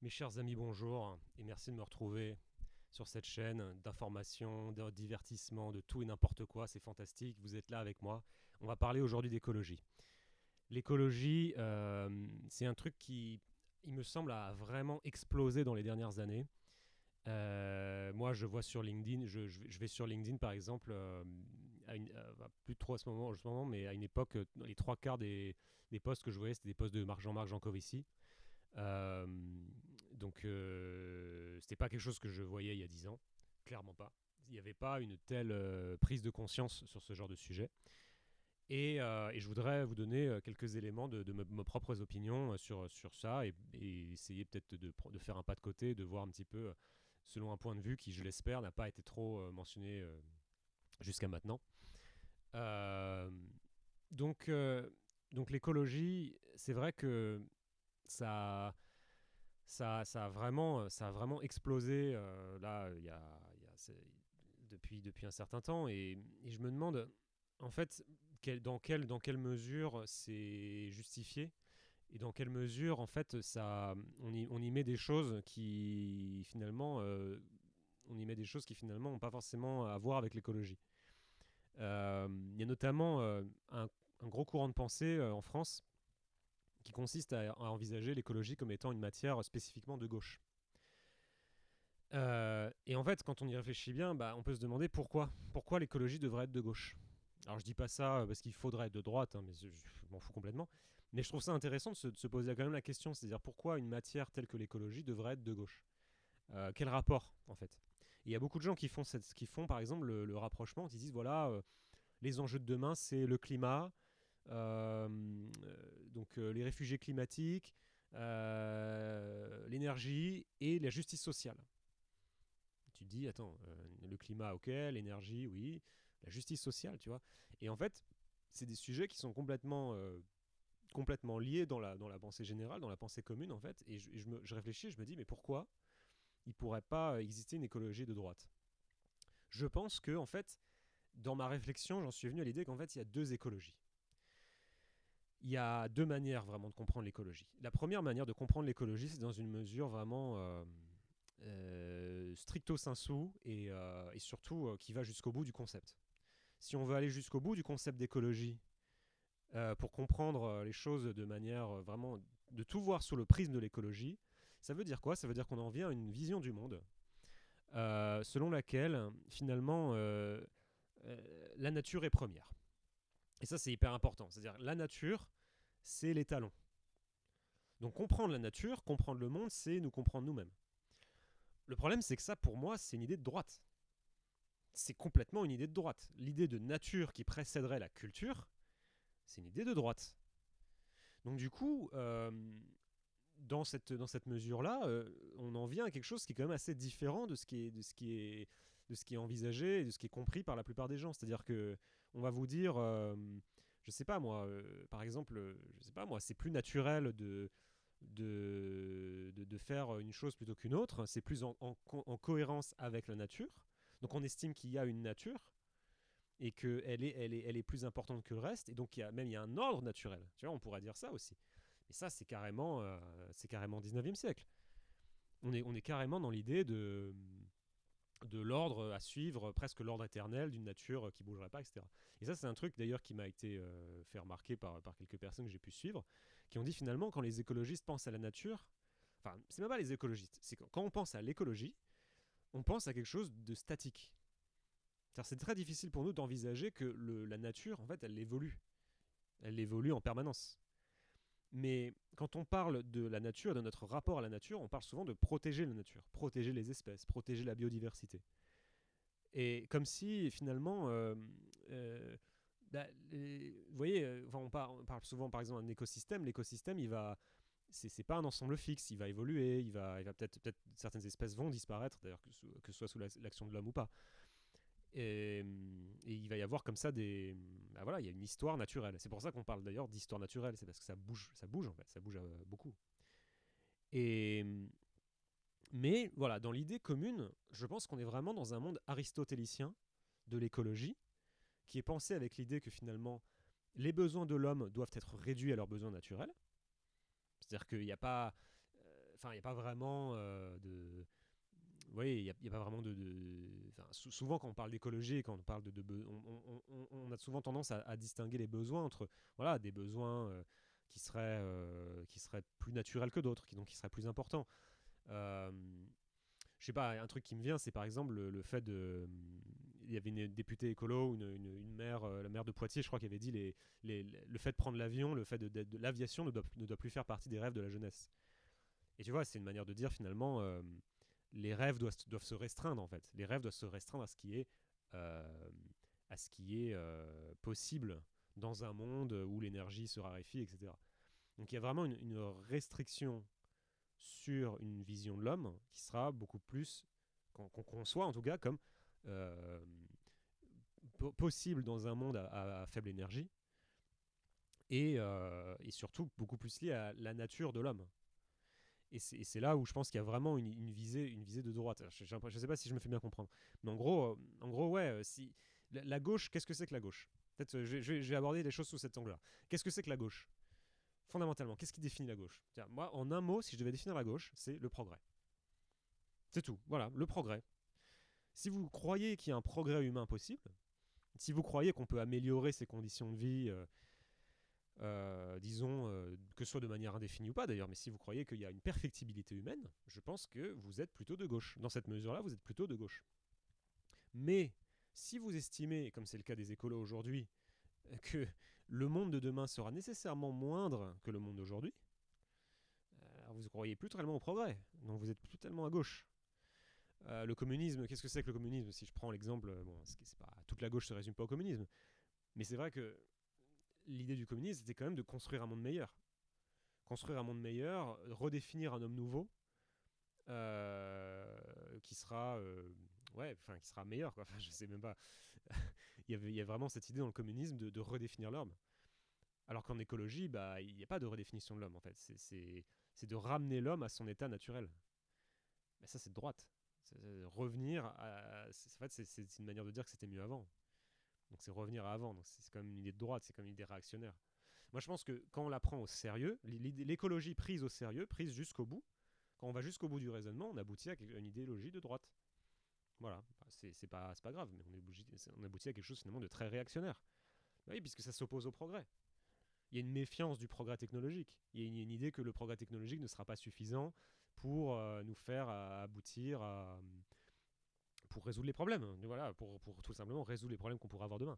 Mes chers amis, bonjour et merci de me retrouver sur cette chaîne d'information, de divertissement, de tout et n'importe quoi. C'est fantastique, vous êtes là avec moi. On va parler aujourd'hui d'écologie. L'écologie, c'est un truc qui, il me semble, a vraiment explosé dans les dernières années. Moi, je vois sur LinkedIn, je vais sur LinkedIn par exemple, plus trop à ce moment, mais à une époque, les trois quarts des posts que je voyais, c'était des posts de Jean-Marc Jancovici. Euh, donc, c'était pas quelque chose que je voyais il y a 10 ans, clairement pas. Il n'y avait pas une telle prise de conscience sur ce genre de sujet. Et je voudrais vous donner quelques éléments de mes propres opinions sur ça et essayer peut-être de faire un pas de côté, de voir un petit peu selon un point de vue qui, je l'espère, n'a pas été trop mentionné jusqu'à maintenant. Euh, donc, euh, donc l'écologie, c'est vrai que ça, ça a vraiment explosé là, depuis un certain temps. Et je me demande, en fait, dans quelle mesure c'est justifié et dans quelle mesure, en fait, on y met des choses qui, finalement, n'ont pas forcément à voir avec l'écologie. Il y a notamment un gros courant de pensée en France qui consiste à envisager l'écologie comme étant une matière spécifiquement de gauche. Et en fait, quand on y réfléchit bien, on peut se demander pourquoi l'écologie devrait être de gauche. Alors je dis pas ça parce qu'il faudrait être de droite, hein, mais je m'en fous complètement. Mais je trouve ça intéressant de se poser quand même la question, c'est-à-dire pourquoi une matière telle que l'écologie devrait être de gauche. Quel rapport en fait. Et il y a beaucoup de gens qui font par exemple le rapprochement, qui disent voilà, les enjeux de demain, c'est le climat, les réfugiés climatiques, l'énergie et la justice sociale. Tu te dis, attends, le climat, ok, l'énergie, oui, la justice sociale, tu vois. Et en fait, c'est des sujets qui sont complètement liés dans la pensée générale, dans la pensée commune, en fait. Et je réfléchis, je me dis, mais pourquoi il ne pourrait pas exister une écologie de droite? Je pense que, en fait, dans ma réflexion, j'en suis venu à l'idée qu'en fait, il y a deux écologies. Il y a deux manières vraiment de comprendre l'écologie. La première manière de comprendre l'écologie, c'est dans une mesure vraiment stricto sensu et surtout qui va jusqu'au bout du concept. Si on veut aller jusqu'au bout du concept d'écologie pour comprendre les choses de manière vraiment de tout voir sous le prisme de l'écologie, ça veut dire quoi? Ça veut dire qu'on en vient à une vision du monde selon laquelle finalement la nature est première. Et ça c'est hyper important. C'est-à-dire la nature, c'est l'étalon. Donc comprendre la nature, comprendre le monde, c'est nous comprendre nous-mêmes. Le problème, c'est que ça, pour moi, c'est une idée de droite. C'est complètement une idée de droite. L'idée de nature qui précéderait la culture, c'est une idée de droite. Donc du coup, dans cette mesure-là, on en vient à quelque chose qui est quand même assez différent de ce qui est envisagé et de ce qui est compris par la plupart des gens. C'est-à-dire que on va vous dire, je sais pas moi, par exemple, je sais pas moi, c'est plus naturel de faire une chose plutôt qu'une autre. C'est plus en cohérence avec la nature. Donc on estime qu'il y a une nature et qu'elle est plus importante que le reste. Et donc il y a un ordre naturel. Tu vois, on pourrait dire ça aussi. Et ça, c'est carrément 19e siècle. On est carrément dans l'idée de l'ordre à suivre, presque l'ordre éternel d'une nature qui ne bougerait pas, etc. Et ça, c'est un truc d'ailleurs qui m'a été fait remarquer par quelques personnes que j'ai pu suivre, qui ont dit finalement, quand les écologistes pensent à la nature, enfin, c'est même pas les écologistes, c'est quand on pense à l'écologie, on pense à quelque chose de statique. C'est très difficile pour nous d'envisager que la nature, en fait, elle évolue. Elle évolue en permanence. Mais quand on parle de la nature, de notre rapport à la nature, on parle souvent de protéger la nature, protéger les espèces, protéger la biodiversité. Et comme si finalement, vous voyez, on parle souvent par exemple d'un écosystème. L'écosystème, c'est pas un ensemble fixe, il va évoluer, il va peut-être certaines espèces vont disparaître, d'ailleurs que ce soit sous l'action de l'homme ou pas. Et il va y avoir comme ça voilà, il y a une histoire naturelle. C'est pour ça qu'on parle d'ailleurs d'histoire naturelle, c'est parce que ça bouge en fait, ça bouge beaucoup. Et mais voilà, dans l'idée commune, je pense qu'on est vraiment dans un monde aristotélicien de l'écologie, qui est pensé avec l'idée que finalement les besoins de l'homme doivent être réduits à leurs besoins naturels. C'est-à-dire qu'il n'y a pas enfin, il n'y a pas vraiment de. Oui, il y a pas vraiment enfin, souvent, quand on parle d'écologie, quand on parle on a souvent tendance à distinguer les besoins entre voilà, des besoins qui seraient plus naturels que d'autres, qui seraient plus importants. Euh, je sais pas, un truc qui me vient, c'est par exemple le fait de. Il y avait une députée écolo, une maire, la maire de Poitiers, je crois, qui avait dit le fait de prendre l'avion, le fait de l'aviation ne doit plus faire partie des rêves de la jeunesse. Et tu vois, c'est une manière de dire finalement, les rêves doivent se restreindre en fait. Les rêves doivent se restreindre euh, à ce qui est possible dans un monde où l'énergie se raréfie, etc. Donc il y a vraiment une restriction sur une vision de l'homme qui sera beaucoup plus, qu'on conçoit en tout cas, comme euh, possible dans un monde à faible énergie et surtout beaucoup plus lié à la nature de l'homme. Et c'est là où je pense qu'il y a vraiment une visée de droite. Je ne sais pas si je me fais bien comprendre. Mais en gros ouais, si, la gauche, qu'est-ce que c'est que la gauche? Peut-être je vais aborder les choses sous cet angle-là. Qu'est-ce que c'est que la gauche? Fondamentalement, qu'est-ce qui définit la gauche? Tiens, moi, en un mot, si je devais définir la gauche, c'est le progrès. C'est tout. Voilà, le progrès. Si vous croyez qu'il y a un progrès humain possible, si vous croyez qu'on peut améliorer ses conditions de vie, disons, que ce soit de manière indéfinie ou pas d'ailleurs, mais si vous croyez qu'il y a une perfectibilité humaine, je pense que vous êtes plutôt de gauche. Dans cette mesure-là, vous êtes plutôt de gauche. Mais si vous estimez, comme c'est le cas des écolos aujourd'hui, que le monde de demain sera nécessairement moindre que le monde d'aujourd'hui, vous ne croyez plus tellement au progrès, donc vous êtes plus tellement à gauche. Le communisme, qu'est-ce que c'est que le communisme? Si je prends l'exemple, bon, c'est pas, toute la gauche ne se résume pas au communisme, mais c'est vrai que l'idée du communisme, c'était quand même de construire un monde meilleur. Construire un monde meilleur, redéfinir un homme nouveau, qui sera, ouais, enfin, qui sera meilleur, quoi. Enfin, je sais même pas. Il y a vraiment cette idée dans le communisme de redéfinir l'homme. Alors qu'en écologie, bah, il n'y a pas de redéfinition de l'homme, en fait. C'est de ramener l'homme à son état naturel. Mais ça, c'est de droite. C'est revenir à. En fait, c'est une manière de dire que c'était mieux avant. Donc c'est revenir à avant. Donc c'est comme une idée de droite, c'est comme une idée réactionnaire. Moi, je pense que quand on la prend au sérieux, l'écologie prise au sérieux, prise jusqu'au bout, quand on va jusqu'au bout du raisonnement, on aboutit à une idéologie de droite. Voilà, c'est pas grave, mais on aboutit à quelque chose finalement de très réactionnaire. Oui, puisque ça s'oppose au progrès. Il y a une méfiance du progrès technologique. Il y a une idée que le progrès technologique ne sera pas suffisant pour nous faire aboutir pour résoudre les problèmes. Voilà, pour tout simplement résoudre les problèmes qu'on pourra avoir demain.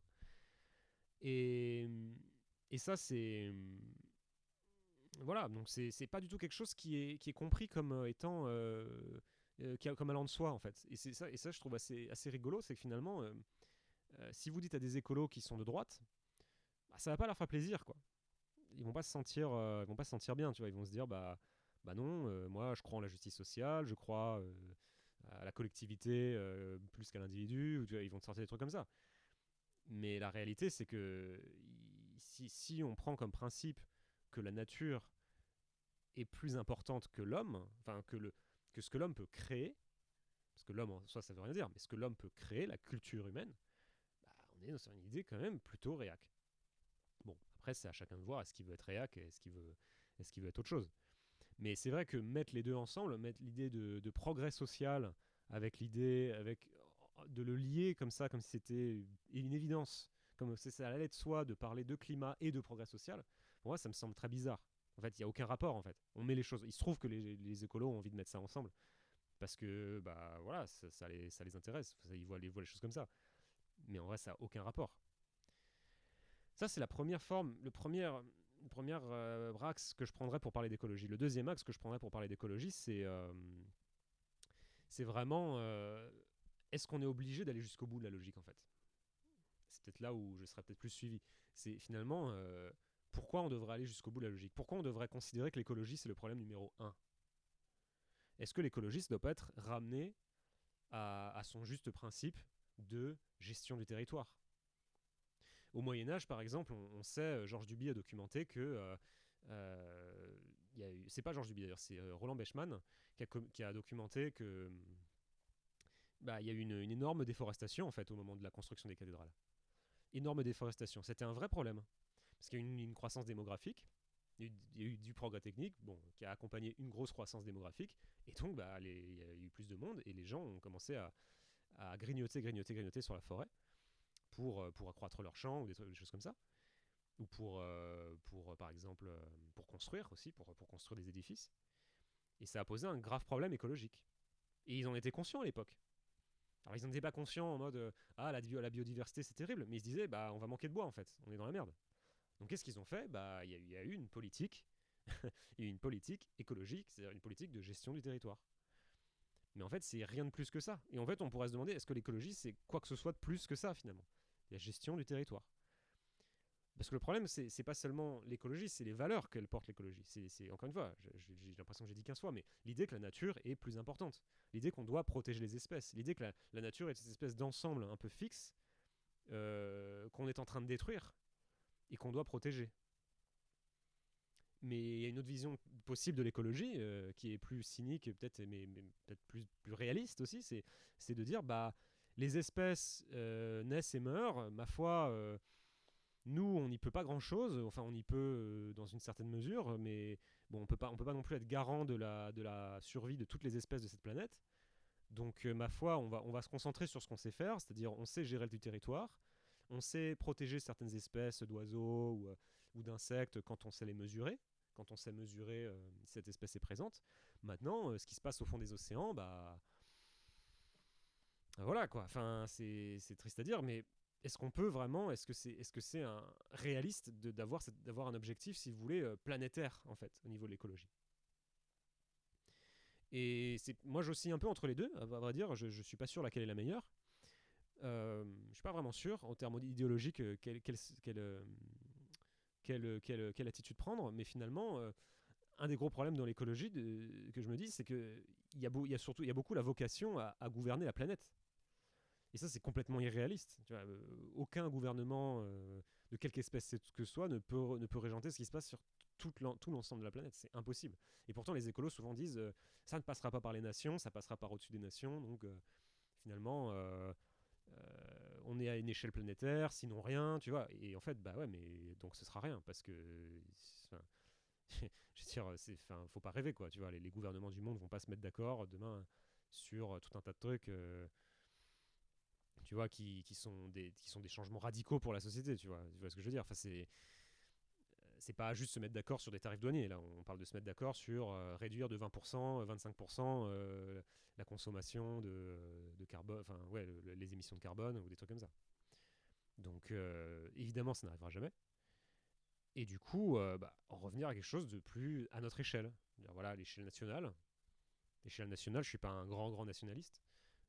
Et, et ça, c'est. Voilà, donc c'est pas du tout quelque chose qui est compris comme étant. Comme allant de soi, en fait. Et ça je trouve assez rigolo, c'est que finalement, si vous dites à des écolos qui sont de droite, bah, ça va pas leur faire plaisir, quoi. Ils vont pas se sentir bien, tu vois. Ils vont se dire, bah non, moi je crois en la justice sociale, je crois à la collectivité plus qu'à l'individu, ou, tu vois, ils vont te sortir des trucs comme ça. Mais la réalité, c'est que si on prend comme principe que la nature est plus importante que l'homme, enfin que ce que l'homme peut créer, parce que l'homme en soi ça veut rien dire, mais ce que l'homme peut créer, la culture humaine, bah, on est sur une idée quand même plutôt réac. Bon, après c'est à chacun de voir est-ce qu'il veut être réac, est-ce qu'il veut être autre chose. Mais c'est vrai que mettre les deux ensemble, mettre l'idée de progrès social avec l'idée, de le lier comme ça, comme si c'était une évidence, comme si ça allait de soi de parler de climat et de progrès social, pour moi ça me semble très bizarre. En fait, il n'y a aucun rapport en fait. On met les choses. Il se trouve que les écolos ont envie de mettre ça ensemble parce que bah voilà, ça les intéresse. Ils voient les choses comme ça. Mais en vrai, ça n'a aucun rapport. Ça, c'est la première forme, le premier axe que je prendrais pour parler d'écologie. Le deuxième axe que je prendrais pour parler d'écologie, c'est vraiment est-ce qu'on est obligé d'aller jusqu'au bout de la logique en fait? C'est peut-être là où je serais peut-être plus suivi. C'est finalement pourquoi on devrait aller jusqu'au bout de la logique? Pourquoi on devrait considérer que l'écologie c'est le problème numéro un? Est-ce que l'écologie ne doit pas être ramené à son juste principe de gestion du territoire? Au Moyen-Âge, par exemple, on sait, Georges Duby a documenté que. C'est pas Georges Duby d'ailleurs, c'est Roland Bechmann qui a documenté que. Bah, il y a eu une énorme déforestation en fait au moment de la construction des cathédrales. Énorme déforestation. C'était un vrai problème. Parce qu'il y a eu une croissance démographique. Il y a eu du progrès technique, bon, qui a accompagné une grosse croissance démographique, et donc bah, il y a eu plus de monde, et les gens ont commencé à grignoter sur la forêt pour accroître leurs champs ou des choses comme ça, ou par exemple, pour construire aussi, pour construire des édifices. Et ça a posé un grave problème écologique. Et ils en étaient conscients à l'époque. Alors ils n'en étaient pas conscients en mode ah la biodiversité c'est terrible, mais ils se disaient bah on va manquer de bois en fait, on est dans la merde. Donc qu'est-ce qu'ils ont fait? Bah il y a eu une politique, il y a eu une politique écologique, c'est-à-dire une politique de gestion du territoire. Mais en fait c'est rien de plus que ça. Et en fait on pourrait se demander est-ce que l'écologie c'est quoi que ce soit de plus que ça finalement? La gestion du territoire. Parce que le problème, c'est pas seulement l'écologie, c'est les valeurs qu'elle porte l'écologie. Encore une fois, j'ai l'impression que j'ai dit 15 fois, mais l'idée que la nature est plus importante. L'idée qu'on doit protéger les espèces. L'idée que la nature est cette espèce d'ensemble un peu fixe qu'on est en train de détruire et qu'on doit protéger. Mais il y a une autre vision possible de l'écologie qui est plus cynique, peut-être, mais peut-être plus réaliste aussi, c'est de dire bah les espèces naissent et meurent, ma foi. Nous, on n'y peut pas grand-chose. Enfin, on y peut dans une certaine mesure, mais bon, on peut pas non plus être garant de la survie de toutes les espèces de cette planète. Donc, ma foi, on va se concentrer sur ce qu'on sait faire, c'est-à-dire on sait gérer du territoire, on sait protéger certaines espèces d'oiseaux ou d'insectes quand on sait les mesurer, quand on sait mesurer si cette espèce est présente. Maintenant, ce qui se passe au fond des océans, bah voilà quoi. Enfin, c'est triste à dire, mais est-ce qu'on peut vraiment, est-ce que c'est un réaliste d'avoir un objectif, si vous voulez, planétaire en fait, au niveau de l'écologie. Et moi j'oscille un peu entre les deux, à vrai dire, je suis pas sûr laquelle est la meilleure. Je suis pas vraiment sûr en termes idéologiques quelle attitude prendre, mais finalement, un des gros problèmes dans l'écologie que je me dis, c'est que il y a beaucoup la vocation à gouverner la planète. Et ça, c'est complètement irréaliste. Tu vois, aucun gouvernement de quelque espèce que ce soit ne peut régenter ce qui se passe sur tout l'ensemble de la planète. C'est impossible. Et pourtant, les écolos souvent disent ça ne passera pas par les nations, ça passera par au-dessus des nations. Donc, finalement, on est à une échelle planétaire, sinon rien, tu vois. Et en fait, bah ouais, mais donc ce sera rien parce que. Enfin, je veux dire, faut pas rêver, quoi. Tu vois, les gouvernements du monde vont pas se mettre d'accord demain sur tout un tas de trucs. Tu vois, qui sont des changements radicaux pour la société, tu vois ce que je veux dire. Enfin, c'est pas juste se mettre d'accord sur des tarifs douaniers, là, on parle de se mettre d'accord sur réduire de 20%, 25% la consommation de carbone, enfin, ouais, les émissions de carbone ou des trucs comme ça. Donc, évidemment, ça n'arrivera jamais. Et du coup, bah, en revenir à quelque chose de plus à notre échelle. Dire, voilà, à l'échelle nationale. L'échelle nationale, je suis pas un grand nationaliste.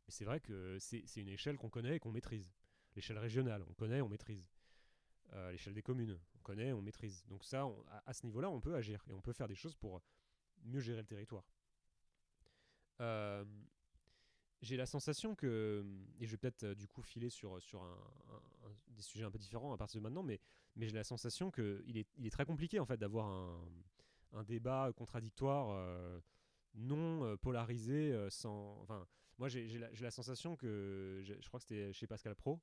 Mais c'est vrai que c'est une échelle qu'on connaît et qu'on maîtrise. L'échelle régionale, on connaît, on maîtrise. L'échelle des communes, on connaît, on maîtrise. Donc ça, à ce niveau-là, on peut agir et on peut faire des choses pour mieux gérer le territoire. Euh, j'ai la sensation que, et je vais peut-être du coup filer sur des sujets un peu différents à partir de maintenant, mais j'ai la sensation qu'il est très compliqué en fait d'avoir un débat contradictoire non polarisé sans. Enfin, moi j'ai la sensation que je crois que c'était chez Pascal Pro.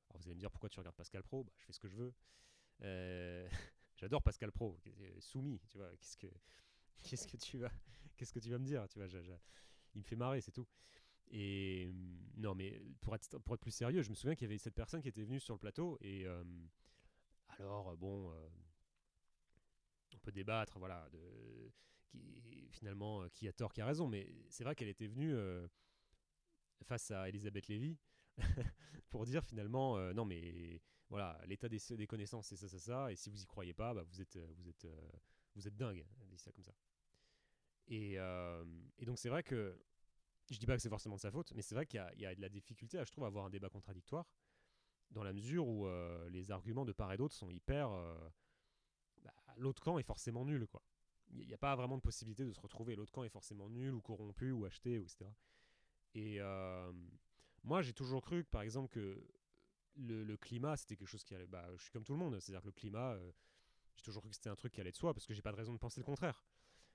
Alors vous allez me dire pourquoi tu regardes Pascal Pro? Bah, je fais ce que je veux. Euh, J'adore Pascal Pro, soumis, tu vois. Qu'est-ce que tu vas, qu'est-ce que tu vas me dire, tu vois. Il me fait marrer, c'est tout. Et non, mais pour être plus sérieux, je me souviens qu'il y avait cette personne qui était venue sur le plateau et alors bon, on peut débattre, voilà, finalement qui a tort, qui a raison, mais c'est vrai qu'elle était venue face à Elisabeth Lévy pour dire finalement non mais voilà l'état des connaissances c'est ça et si vous y croyez pas bah, vous êtes dingue, elle dit ça comme ça et donc c'est vrai que je dis pas que c'est forcément de sa faute mais c'est vrai qu'il y a de la difficulté je trouve à avoir un débat contradictoire dans la mesure où les arguments de part et d'autre sont hyper bah, l'autre camp est forcément nul quoi. Il n'y a pas vraiment de possibilité de se retrouver, l'autre camp est forcément nul ou corrompu ou acheté ou etc. Et moi, j'ai toujours cru, par exemple, que le climat, c'était quelque chose qui allait. Bah, je suis comme tout le monde, c'est-à-dire que le climat, j'ai toujours cru que c'était un truc qui allait de soi, parce que j'ai pas de raison de penser le contraire.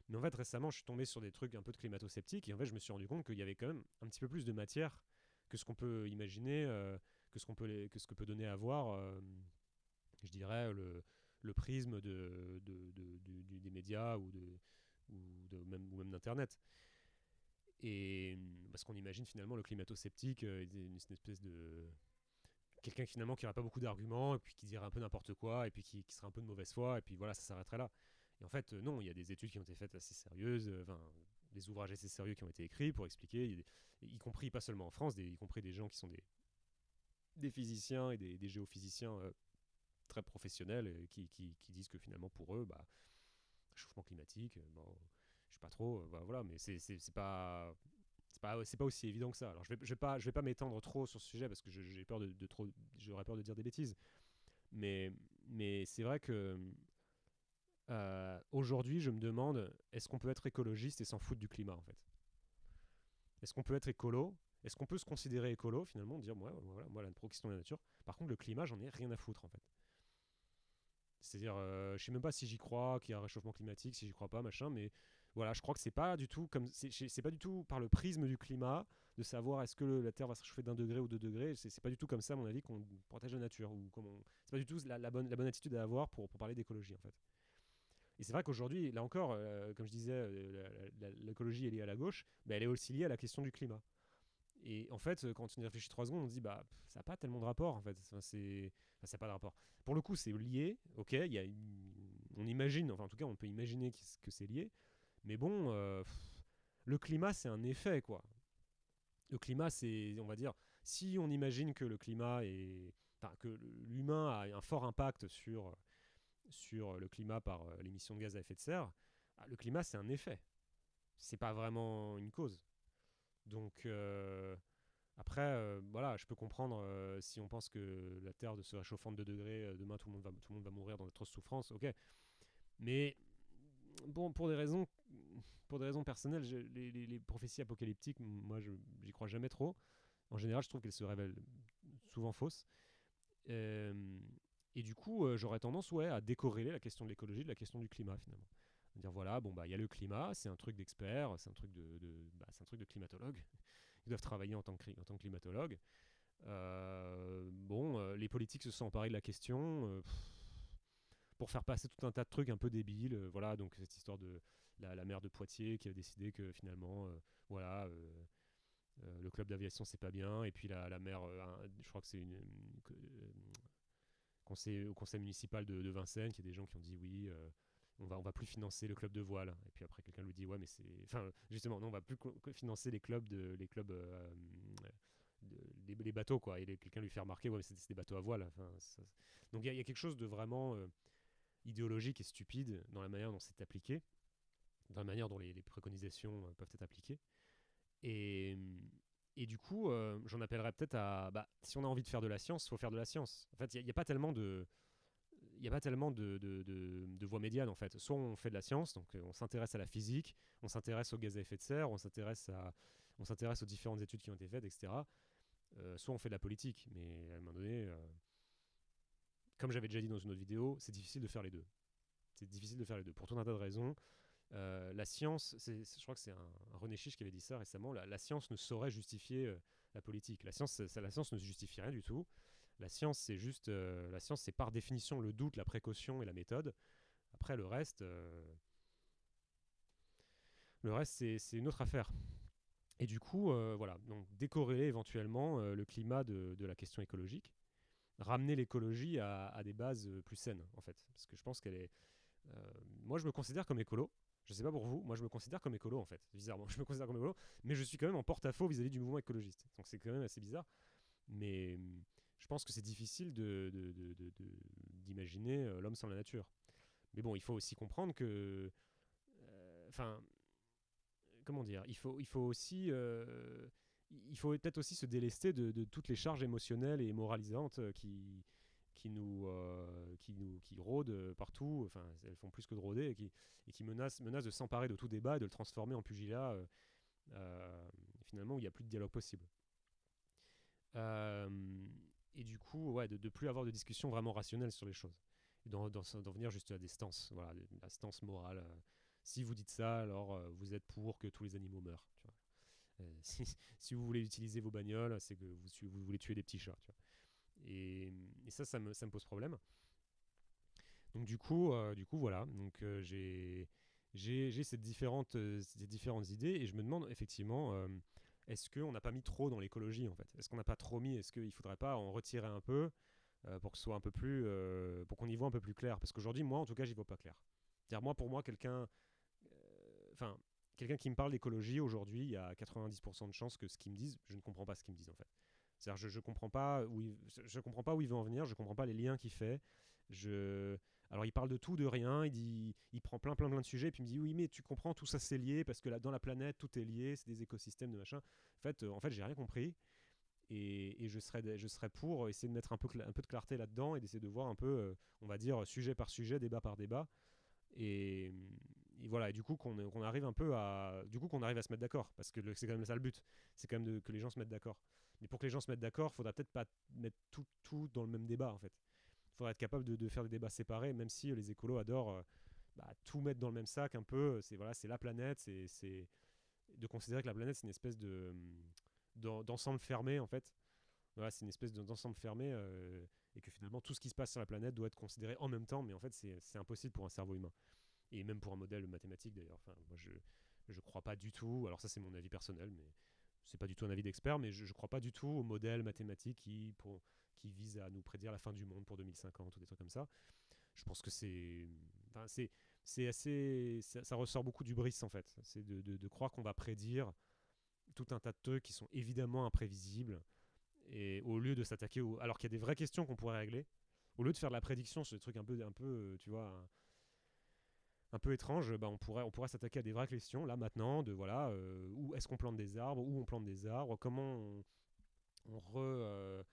Mais en fait, récemment, je suis tombé sur des trucs un peu de climato-sceptiques, et en fait, je me suis rendu compte qu'il y avait quand même un petit peu plus de matière que ce qu'on peut imaginer, que ce que peut donner à voir, je dirais, le prisme des médias ou même d'Internet. Et parce qu'on imagine finalement le climato-sceptique, une espèce de quelqu'un finalement qui n'aurait pas beaucoup d'arguments et puis qui dirait un peu n'importe quoi et puis qui serait un peu de mauvaise foi et puis voilà, ça s'arrêterait là. Et en fait, non, il y a des études qui ont été faites assez sérieuses, des ouvrages assez sérieux qui ont été écrits pour expliquer, y compris pas seulement en France, y compris des gens qui sont des physiciens et des géophysiciens très professionnels qui disent que finalement pour eux, bah, réchauffement climatique, bon, je sais pas trop, voilà, mais c'est pas c'est pas aussi évident que ça. Alors je vais pas m'étendre trop sur ce sujet parce que j'ai peur de trop, j'aurais peur de dire des bêtises. Mais mais c'est vrai que aujourd'hui, je me demande, est-ce qu'on peut être écologiste et s'en foutre du climat en fait? Est-ce qu'on peut être écolo? Est-ce qu'on peut se considérer écolo finalement, dire voilà, moi la question de la nature. Par contre, le climat, j'en ai rien à foutre en fait. C'est-à-dire, je sais même pas si j'y crois qu'il y a un réchauffement climatique, si j'y crois pas, machin, mais voilà, je crois que c'est pas du tout comme c'est pas du tout par le prisme du climat de savoir est-ce que la Terre va se réchauffer d'1 degré ou 2 degrés. C'est pas du tout comme ça, à mon avis, qu'on protège la nature ou c'est pas du tout la bonne attitude à avoir pour parler d'écologie en fait. Et c'est vrai qu'aujourd'hui, là encore, comme je disais, l'écologie est liée à la gauche, mais elle est aussi liée à la question du climat. Et en fait, quand on y réfléchit 3 secondes, on se dit, bah, ça n'a pas tellement de rapport, en fait. Ça n'a pas de rapport. Pour le coup, c'est lié, ok, on imagine, enfin, en tout cas, on peut imaginer que c'est lié, mais bon, le climat, c'est un effet, quoi. Le climat, c'est, on va dire, si on imagine que le climat est. Enfin, que l'humain a un fort impact sur le climat par l'émission de gaz à effet de serre, le climat, c'est un effet. C'est pas vraiment une cause. Donc, après, voilà, je peux comprendre si on pense que la Terre se réchauffant de 2 degrés, demain tout le monde va mourir dans d'atroces souffrances, ok. Mais bon, pour des raisons personnelles, les prophéties apocalyptiques, moi, j'y crois jamais trop. En général, je trouve qu'elles se révèlent souvent fausses. Euh, et du coup, j'aurais tendance, ouais, à décorréler la question de l'écologie de la question du climat, finalement. Dire voilà, bon bah il y a le climat, c'est un truc d'experts, c'est un truc c'est un truc de climatologue. Ils doivent travailler en tant que climatologue. Bon, les politiques se sont emparés de la question pour faire passer tout un tas de trucs un peu débiles. Voilà, donc cette histoire de la maire de Poitiers qui a décidé que finalement, voilà, le club d'aviation c'est pas bien. Et puis la maire, je crois que c'est au conseil municipal de Vincennes, qu'il y a des gens qui ont dit oui. On va plus financer le club de voile. Et puis après, quelqu'un lui dit ouais, mais c'est, enfin, justement, non, on va plus financer les clubs les bateaux, quoi. Et quelqu'un lui fait remarquer, ouais, mais c'est des bateaux à voile. Enfin, donc il y a quelque chose de vraiment idéologique et stupide dans la manière dont c'est appliqué, dans la manière dont les préconisations peuvent être appliquées. Et, et du coup, j'en appellerais peut-être à, bah, si on a envie de faire de la science, il faut faire de la science. En fait, il n'y a pas tellement de voies médianes en fait. Soit on fait de la science, donc on s'intéresse à la physique, on s'intéresse aux gaz à effet de serre, on s'intéresse aux différentes études qui ont été faites, etc. Soit on fait de la politique, mais à un moment donné, comme j'avais déjà dit dans une autre vidéo, c'est difficile de faire les deux. C'est difficile de faire les deux pour tout un tas de raisons. La science, je crois que c'est un René Chiche qui avait dit ça récemment, la science ne saurait justifier la politique. La science ne se justifie rien du tout. La science, c'est juste, la science, c'est par définition le doute, la précaution et la méthode. Après, le reste, c'est une autre affaire. Et du coup, voilà, donc décorréler éventuellement le climat de la question écologique, ramener l'écologie à des bases plus saines, en fait. Parce que je pense qu'elle est. Moi, je me considère comme écolo. Je sais pas pour vous, moi je me considère comme écolo en fait, bizarrement. Je me considère comme écolo, mais je suis quand même en porte-à-faux vis-à-vis du mouvement écologiste. Donc c'est quand même assez bizarre. Mais je pense que c'est difficile d'imaginer l'homme sans la nature. Mais bon, il faut aussi comprendre que. Enfin, comment dire, il faut aussi il faut peut-être aussi se délester de toutes les charges émotionnelles et moralisantes qui rôdent partout. Enfin, elles font plus que de rôder et qui menacent de s'emparer de tout débat et de le transformer en pugilat finalement où il n'y a plus de dialogue possible. Euh, et du coup, ouais, de plus avoir de discussion vraiment rationnelle sur les choses. Et d'en venir juste à des stances, voilà, la stance morale. Si vous dites ça, alors vous êtes pour que tous les animaux meurent. Tu vois. Si vous voulez utiliser vos bagnoles, c'est que vous voulez tuer des petits chats. Tu vois. Et ça me pose problème. Donc du coup voilà. Donc j'ai ces différentes idées et je me demande effectivement, est-ce qu'on n'a pas mis trop dans l'écologie en fait? Est-ce qu'on n'a pas trop mis? Est-ce qu'il ne faudrait pas en retirer un peu pour que ce soit un peu plus, pour qu'on y voit un peu plus clair? Parce qu'aujourd'hui, moi en tout cas, j'y vois pas clair. C'est-à-dire moi, pour moi, enfin, quelqu'un qui me parle d'écologie aujourd'hui, il y a 90% de chances que ce qu'ils me disent, je ne comprends pas ce qu'ils me disent en fait. C'est-à-dire je comprends pas je comprends pas où il veut en venir, je comprends pas les liens qu'il fait. Je Alors il parle de tout, de rien, il prend plein de sujets et puis il me dit oui mais tu comprends tout ça c'est lié parce que là dans la planète tout est lié, c'est des écosystèmes de machin. En fait j'ai rien compris et je serais pour essayer de mettre un peu de clarté là-dedans et d'essayer de voir un peu on va dire sujet par sujet, débat par débat et, et voilà, et du coup qu'on arrive un peu à qu'on arrive à se mettre d'accord parce que c'est quand même ça le but, c'est quand même que les gens se mettent d'accord. Mais pour que les gens se mettent d'accord, il faudra peut-être pas mettre tout dans le même débat en fait. Il faudra être capable de faire des débats séparés, même si les écolos adorent tout mettre dans le même sac un peu. C'est voilà, c'est la planète, c'est de considérer que la planète c'est une espèce d'ensemble fermé en fait. Voilà, c'est une espèce d'ensemble fermé et que finalement tout ce qui se passe sur la planète doit être considéré en même temps, mais en fait c'est impossible pour un cerveau humain et même pour un modèle mathématique d'ailleurs. Enfin, moi je crois pas du tout. Alors ça c'est mon avis personnel, mais c'est pas du tout un avis d'expert, mais je crois pas du tout au modèle mathématique qui vise à nous prédire la fin du monde pour 2050 ou des trucs comme ça. Je pense que c'est assez ça ressort beaucoup du bris en fait. C'est de croire qu'on va prédire tout un tas de trucs qui sont évidemment imprévisibles et au lieu de s'attaquer alors qu'il y a des vraies questions qu'on pourrait régler, au lieu de faire de la prédiction sur des trucs un peu tu vois un peu étrange, on pourrait s'attaquer à des vraies questions là maintenant de voilà où est-ce qu'on plante des arbres, où on plante des arbres, comment on re,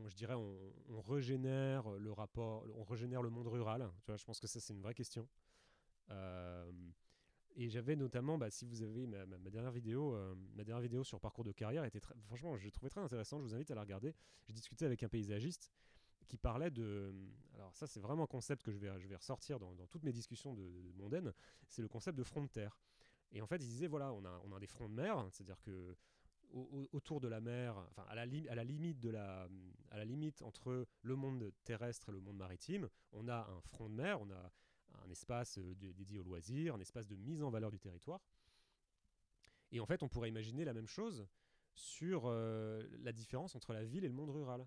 je dirais on régénère on régénère le monde rural. Tu vois, je pense que ça c'est une vraie question. Euh, et j'avais notamment, si vous avez ma dernière vidéo sur parcours de carrière franchement, je l'ai trouvais très intéressante. Je vous invite à la regarder. J'ai discuté avec un paysagiste qui parlait de. Alors, ça, c'est vraiment un concept que je vais ressortir dans toutes mes discussions de mondaine. C'est le concept de front de terre. Et en fait, il disait voilà, on a des fronts de mer, c'est-à-dire que autour de la mer, enfin à la limite à la limite entre le monde terrestre et le monde maritime, on a un front de mer, on a un espace dédié aux loisirs, un espace de mise en valeur du territoire. Et en fait, on pourrait imaginer la même chose sur la différence entre la ville et le monde rural.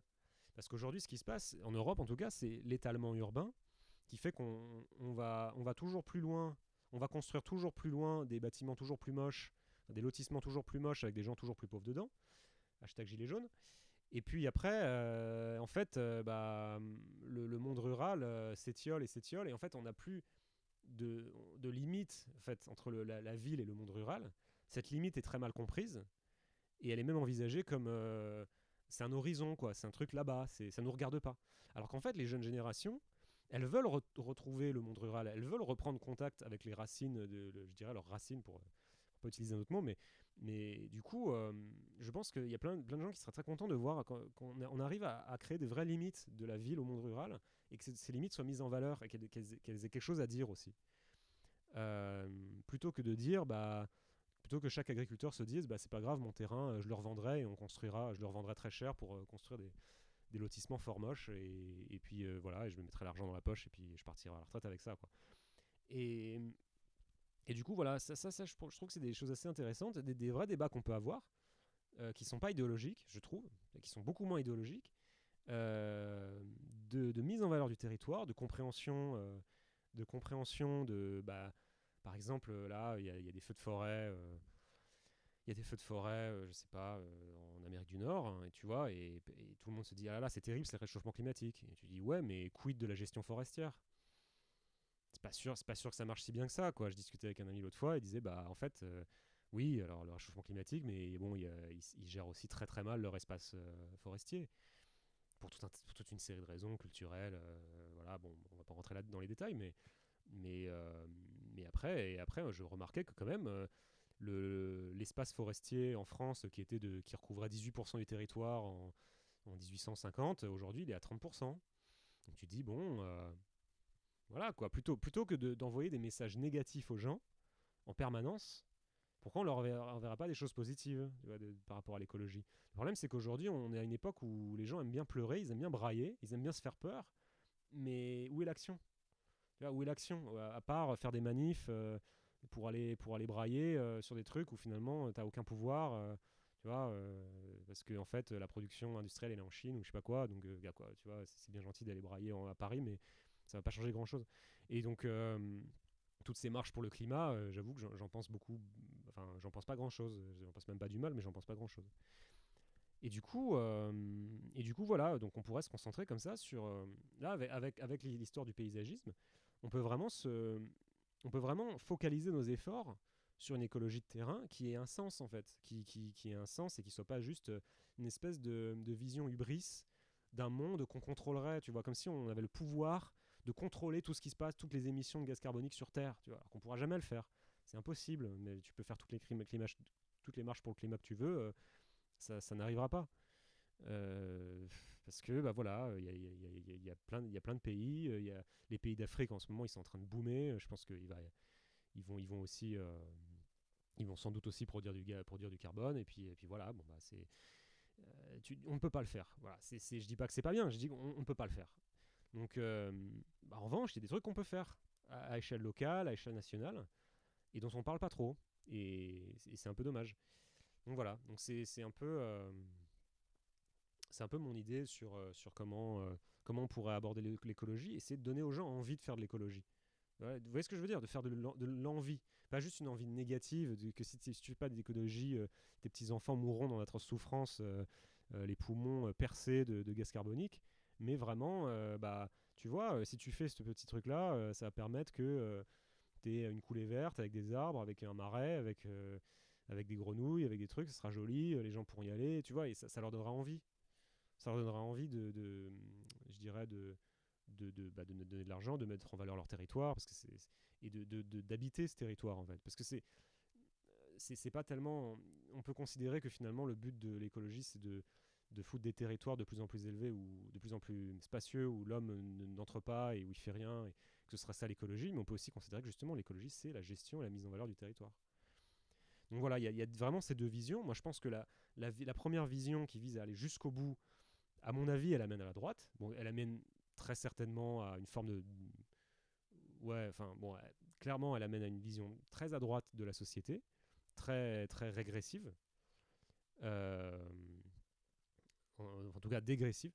Parce qu'aujourd'hui, ce qui se passe, en Europe en tout cas, c'est l'étalement urbain qui fait on va toujours plus loin, on va construire toujours plus loin des bâtiments toujours plus moches, des lotissements toujours plus moches avec des gens toujours plus pauvres dedans. Hashtag gilet jaune. Et puis après, en fait, le monde rural s'étiole et s'étiole. Et en fait, on n'a plus de limite en fait, entre la ville et le monde rural. Cette limite est très mal comprise. Et elle est même envisagée comme c'est un horizon, quoi. C'est un truc là-bas. Ça ne nous regarde pas. Alors qu'en fait, les jeunes générations, elles veulent retrouver le monde rural. Elles veulent reprendre contact avec les racines, je dirais leurs racines pour pas utiliser un autre mot, mais du coup, je pense qu'il y a plein de gens qui seraient très contents de voir qu'on arrive à créer des vraies limites de la ville au monde rural et que ces limites soient mises en valeur et qu'elles aient quelque chose à dire aussi. Euh, plutôt que de dire, plutôt que chaque agriculteur se dise, c'est pas grave, mon terrain, je le revendrai et je le revendrai très cher pour construire des lotissements fort moches et puis voilà, et je me mettrai l'argent dans la poche et puis je partirai à la retraite avec ça, quoi. Et, et du coup, voilà, je trouve que c'est des choses assez intéressantes, des vrais débats qu'on peut avoir, qui sont pas idéologiques, je trouve, qui sont beaucoup moins idéologiques, euh, de mise en valeur du territoire, de compréhension par exemple, là, il y a des feux de forêt. Il y a des feux de forêt, je sais pas, en Amérique du Nord, hein, et tu vois, et tout le monde se dit ah là, c'est terrible, c'est le réchauffement climatique. Et tu dis ouais, mais quid de la gestion forestière? C'est pas sûr que ça marche si bien que ça, quoi. Je discutais avec un ami l'autre fois, il disait en fait, oui, alors le réchauffement climatique, mais bon, ils gèrent aussi très très mal leur espace forestier pour toute une série de raisons culturelles. Voilà, bon, on va pas rentrer là dans les détails, mais, euh, mais après, je remarquais que quand même, l'espace forestier en France qui recouvrait 18% du territoire en 1850, aujourd'hui il est à 30%. Donc tu te dis, bon, voilà quoi, plutôt que d'envoyer des messages négatifs aux gens en permanence, pourquoi on leur enverra pas des choses positives, tu vois, par rapport à l'écologie? Le problème c'est qu'aujourd'hui on est à une époque où les gens aiment bien pleurer, ils aiment bien brailler, ils aiment bien se faire peur, mais où est l'action? Tu vois, où est l'action? À part faire des manifs pour aller brailler sur des trucs où finalement t'as aucun pouvoir. Tu vois, parce que en fait la production industrielle elle est en Chine ou je sais pas quoi, donc gars, quoi, tu vois, c'est bien gentil d'aller brailler à Paris, mais ça va pas changer grand chose. Et donc toutes ces marches pour le climat, j'avoue que j'en pense beaucoup, enfin j'en pense pas grand chose, j'en pense même pas du mal, mais j'en pense pas grand chose. Et du coup voilà, donc on pourrait se concentrer comme ça sur, là avec l'histoire du paysagisme, on peut vraiment on peut vraiment focaliser nos efforts sur une écologie de terrain qui ait un sens en fait, qui ait un sens et qui soit pas juste une espèce de vision hubris d'un monde qu'on contrôlerait, tu vois, comme si on avait le pouvoir de contrôler tout ce qui se passe, toutes les émissions de gaz carbonique sur Terre, tu vois, alors qu'on pourra jamais le faire. C'est impossible, mais tu peux faire toutes les marches pour le climat que tu veux, ça n'arrivera pas. Euh, Parce que bah voilà, il y a plein de pays. Les pays d'Afrique en ce moment, ils sont en train de boomer. Je pense ils vont aussi, ils vont sans doute aussi produire du carbone. Et puis voilà, bon bah on ne peut pas le faire. Voilà, je dis pas que c'est pas bien, je dis qu'on ne peut pas le faire. Donc, bah, en revanche, il y a des trucs qu'on peut faire à échelle locale, à échelle nationale, et dont on parle pas trop. Et c'est un peu dommage. Donc voilà, donc c'est un peu mon idée sur comment on pourrait aborder l'écologie, et c'est de donner aux gens envie de faire de l'écologie. Ouais, vous voyez ce que je veux dire? De faire de l'envie. Pas juste une envie négative, que si tu fais pas d'écologie, tes petits-enfants mourront dans d'atroces souffrances, les poumons percés de gaz carbonique. Mais vraiment, bah, tu vois, si tu fais ce petit truc-là, ça va permettre que tu aies une coulée verte avec des arbres, avec un marais, avec des grenouilles, avec des trucs, ce sera joli, les gens pourront y aller, tu vois, et ça leur donnera envie. Ça leur donnera envie je dirais, de donner de l'argent, de mettre en valeur leur territoire, parce que et d'habiter ce territoire en fait. Parce que c'est pas tellement. On peut considérer que finalement le but de l'écologie c'est de foutre des territoires de plus en plus élevés ou de plus en plus spacieux où l'homme n'entre pas et où il fait rien, et que ce sera ça l'écologie, mais on peut aussi considérer que justement l'écologie c'est la gestion et la mise en valeur du territoire. Donc voilà, il y a vraiment ces deux visions. Moi je pense que la première vision qui vise à aller jusqu'au bout, à mon avis, elle amène à la droite. Bon, elle amène très certainement à une forme de. Ouais, enfin, bon, clairement, elle amène à une vision très à droite de la société, très, très régressive, euh, en tout cas dégressive.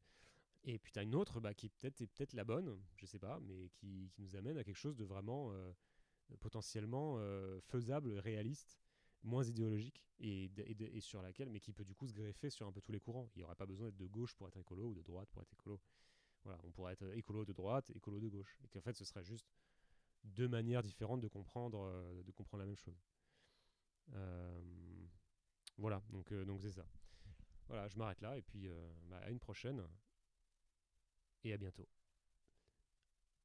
Et puis, tu as une autre bah, qui est peut-être la bonne, je sais pas, mais qui nous amène à quelque chose de vraiment potentiellement faisable, réaliste, moins idéologique, et sur laquelle, mais qui peut du coup se greffer sur un peu tous les courants. Il n'y aurait pas besoin d'être de gauche pour être écolo ou de droite pour être écolo. Voilà, on pourrait être écolo de droite, écolo de gauche. Et qu'en fait, ce serait juste deux manières différentes de comprendre la même chose. Euh, voilà, donc c'est ça. Voilà, je m'arrête là, et puis bah, à une prochaine, et à bientôt.